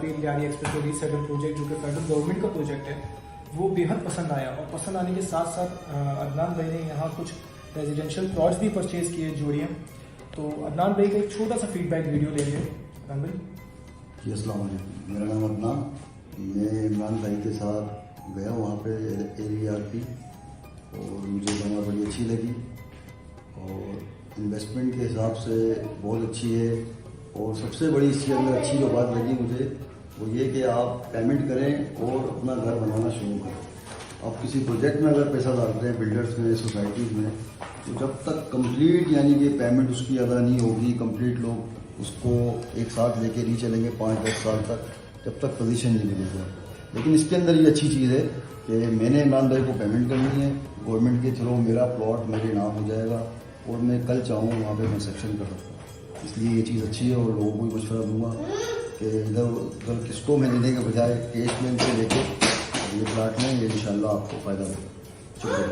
वापी इलियारी expressway resettle project जो कि फेडरल गवर्नमेंट का प्रोजेक्ट है, वो बेहद पसंद आया। और पसंद आने के साथ साथ अदनान भाई ने यहाँ कुछ रेजिडेंशियल प्लॉट्स भी परचेज किए जोड़ियाँ। तो अदनान भाई का एक छोटा सा फीडबैक वीडियो लेंगे। अदनान भाई जी, अस्सलाम वालेकुम। मेरा नाम अदनान, मैं इमरान भाई के साथ गया वहाँ पे AVRP, और मुझे जगह बड़ी अच्छी लगी और इन्वेस्टमेंट के हिसाब से बहुत अच्छी है। और सबसे बड़ी इसकी अंदर अच्छी जो बात लगी मुझे वो ये कि आप पेमेंट करें और अपना घर बनाना शुरू करें। आप किसी प्रोजेक्ट में अगर पैसा डालते हैं, बिल्डर्स में, सोसाइटीज़ में, तो जब तक कंप्लीट यानी कि पेमेंट उसकी अदा नहीं होगी, कंप्लीट लोग उसको एक साथ लेके नहीं चलेंगे 5-10 साल तक, जब तक पोजीशन नहीं मिलेगा। लेकिन इसके अंदर ये अच्छी चीज़ है कि मैंने इमरान भाई को पेमेंट करनी है, गवर्नमेंट के थ्रू मेरा प्लॉट मेरे नाम हो जाएगा और मैं कल चाहूँ वहाँ पे कंस्ट्रक्शन कर सकता हूँ। इसलिए ये चीज़ अच्छी है और लोगों को भी मशवरा दूँगा कि इधर उधर किस्तों में लेने के बजाय कैश में से लेके ये प्लाट में, ये इंशाल्लाह आपको फ़ायदा देगा। शुक्रिया।